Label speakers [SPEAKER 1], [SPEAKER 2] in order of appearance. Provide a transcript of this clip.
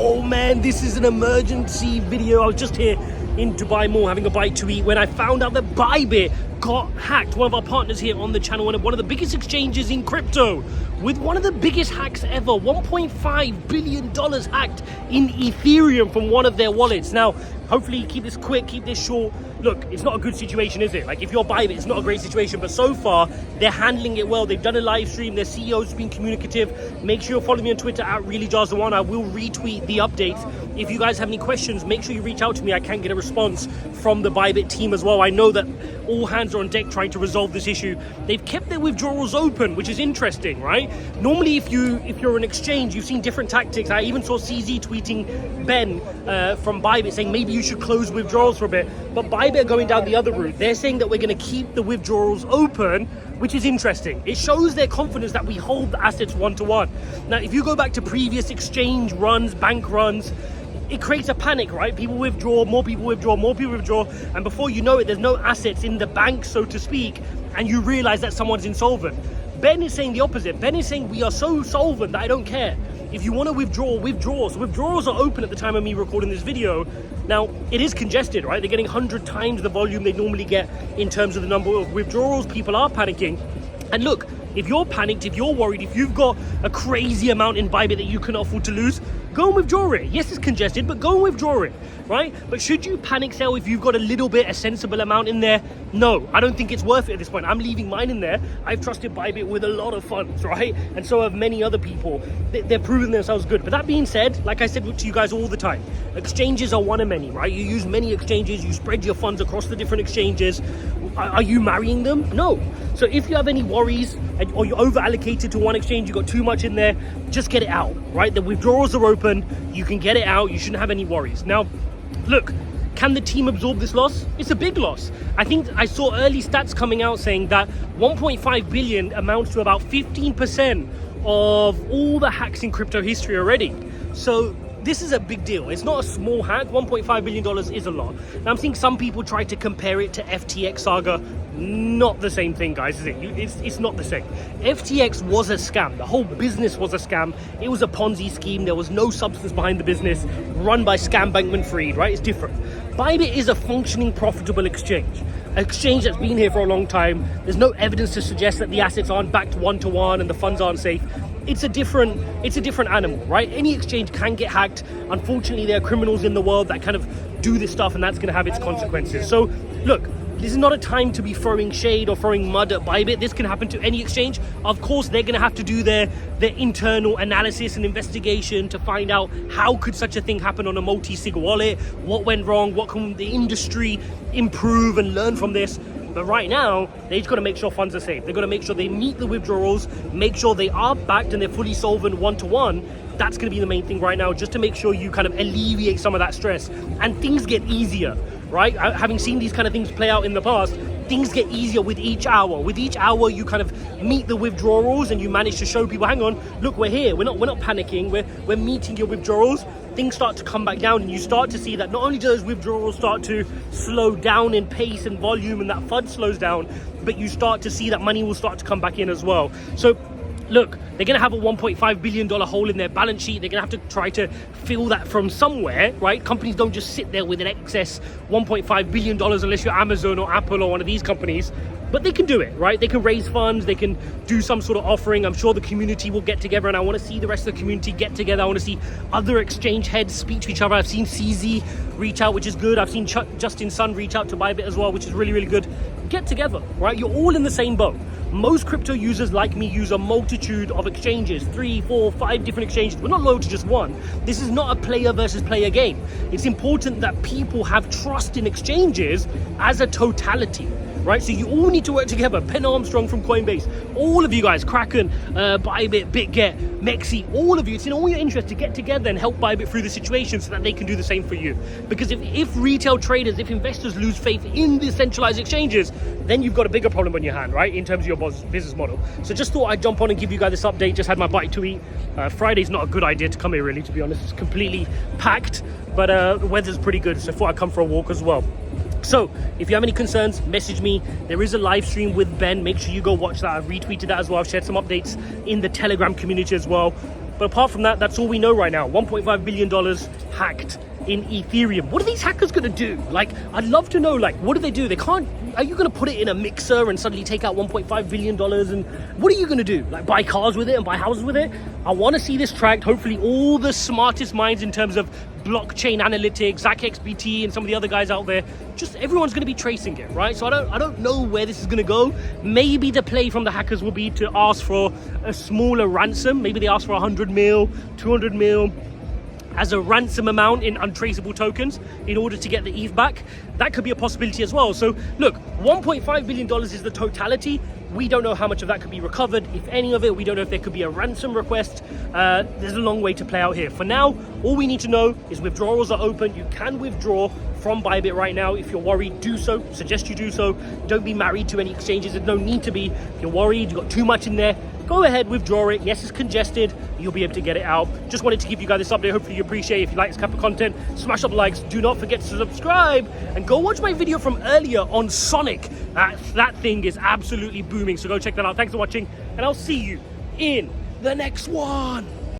[SPEAKER 1] Oh man, this is an emergency video. I was just here in Dubai Mall having a bite to eat when I found out that Bybit got hacked. One of our partners here on the channel, and one of the biggest exchanges in crypto, with one of the biggest hacks ever. $1.5 billion hacked in Ethereum from one of their wallets. Now, hopefully keep this quick, keep this short. Look, it's not a good situation, is it? Like, if you're Bybit, it's not a great situation, but so far they're handling it well. They've done a live stream, their CEO's been communicative. Make sure you follow me on Twitter at ReallyJaws1. I will retweet the updates. If you guys have any questions, make sure you reach out to me. I can get a response from the Bybit team as well. I know that all hands are on deck trying to resolve this issue. They've kept their withdrawals open, which is interesting, right? Normally, if you're an exchange, you've seen different tactics. I even saw CZ tweeting Ben from Bybit saying maybe you should close withdrawals for a bit. But Bybit are going down the other route. They're saying that we're going to keep the withdrawals open, which is interesting. It shows their confidence that we hold the assets one-to-one. Now, if you go back to previous exchange runs, bank runs, it creates a panic, right? People withdraw, more people withdraw, more people withdraw, and before you know it, there's no assets in the bank, so to speak, and you realize that someone's insolvent. Ben is saying the opposite. Ben is saying we are so solvent that I don't care. If you want to withdraw, withdraw. So withdrawals are open at the time of me recording this video. Now, it is congested, right? They're getting 100 times the volume they normally get in terms of the number of withdrawals. People are panicking. And look, if you're panicked, if you're worried, if you've got a crazy amount in Bybit that you cannot afford to lose, go and withdraw it. Yes, it's congested, but go and withdraw it, right? But should you panic sell if you've got a little bit, a sensible amount in there? No, I don't think it's worth it at this point. I'm leaving mine in there. I've trusted Bybit with a lot of funds, right? And so have many other people. They're proving themselves good. But that being said, like I said to you guys all the time, exchanges are one of many, right? You use many exchanges, you spread your funds across the different exchanges. Are you marrying them? No. So if you have any worries or you're over allocated to one exchange, you've got too much in there, just get it out, right? The withdrawals are open, you can get it out, you shouldn't have any worries. Now, look, can the team absorb this loss? It's a big loss. I think I saw early stats coming out saying that 1.5 billion amounts to about 15% of all the hacks in crypto history already. So this is a big deal. It's not a small hack. $1.5 billion is a lot. Now, I'm seeing some people try to compare it to FTX saga. Not the same thing, guys, is it? It's not the same. FTX was a scam. The whole business was a scam. It was a Ponzi scheme. There was no substance behind the business, run by Scam Bankman-Fried, right? It's different. Bybit is a functioning, profitable exchange. An exchange that's been here for a long time. There's no evidence to suggest that the assets aren't backed one-to-one and the funds aren't safe. It's a different animal, right? Any exchange can get hacked. Unfortunately, there are criminals in the world that kind of do this stuff, and that's going to have its consequences. So, look, this is not a time to be throwing shade or throwing mud at Bybit. This can happen to any exchange. Of course, they're going to have to do their internal analysis and investigation to find out how could such a thing happen on a multi-sig wallet, what went wrong, what can the industry improve and learn from this. But right now, they just got to make sure funds are safe. They've got to make sure they meet the withdrawals, make sure they are backed and they're fully solvent one-to-one. That's going to be the main thing right now, just to make sure you kind of alleviate some of that stress and things get easier, right? Having seen these kind of things play out in the past, things get easier with each hour. With each hour, you kind of meet the withdrawals and you manage to show people, hang on, look, we're here. We're not panicking. We're meeting your withdrawals. Things start to come back down, and you start to see that not only do those withdrawals start to slow down in pace and volume, and that FUD slows down, but you start to see that money will start to come back in as well. So look, they're going to have a $1.5 billion hole in their balance sheet. They're going to have to try to fill that from somewhere, right? Companies don't just sit there with an excess $1.5 billion unless you're Amazon or Apple or one of these companies. But they can do it, right? They can raise funds, they can do some sort of offering. I'm sure the community will get together, and I want to see the rest of the community get together. I want to see other exchange heads speak to each other. I've seen CZ reach out, which is good. I've seen Justin Sun reach out to Bybit as well, which is really, really good. Get together, right? You're all in the same boat. Most crypto users like me use a multitude of exchanges, 3, 4, 5 different exchanges. We're not loyal to just one. This is not a player versus player game. It's important that people have trust in exchanges as a totality, right? So you all need to work together. Ben Armstrong from Coinbase, all of you guys, Kraken, Bybit, BitGet, Mexi, all of you, it's in all your interest to get together and help Bybit through the situation so that they can do the same for you. Because if retail traders, if investors lose faith in the centralized exchanges, then you've got a bigger problem on your hand, right? In terms of your business model. So just thought I'd jump on and give you guys this update. Just had my bite to eat. Friday's not a good idea to come here, really, to be honest. It's completely packed, but the weather's pretty good, so I thought I'd come for a walk as well. So if you have any concerns, message me. There is a live stream with Ben. Make sure you go watch that. I've retweeted that as well. I've shared some updates in the Telegram community as well. But apart from that, that's all we know right now. $1.5 billion hacked in Ethereum. What are these hackers going to do? Like, I'd love to know, like, what do they do? They can't, are you going to put it in a mixer and suddenly take out $1.5 billion? And what are you going to do? Like, buy cars with it and buy houses with it? I want to see this tracked. Hopefully all the smartest minds in terms of blockchain analytics, ZachXBT and some of the other guys out there, just everyone's going to be tracing it, right? So I don't know where this is going to go. Maybe the play from the hackers will be to ask for a smaller ransom. Maybe they ask for 100 mil, 200 mil as a ransom amount in untraceable tokens in order to get the ETH back. That could be a possibility as well. So look, $1.5 billion is the totality. We don't know how much of that could be recovered, if any of it. We don't know if there could be a ransom request. There's a long way to play out here. For now, all we need to know is withdrawals are open. You can withdraw from Bybit right now. If you're worried, do so. Suggest you do so. Don't be married to any exchanges. There's no need to be. If you're worried, you've got too much in there, go ahead, withdraw it. Yes, it's congested. You'll be able to get it out. Just wanted to give you guys this update. Hopefully you appreciate it. If you like this type of content, smash up the likes. Do not forget to subscribe and go watch my video from earlier on Sonic. That thing is absolutely booming. So go check that out. Thanks for watching and I'll see you in the next one.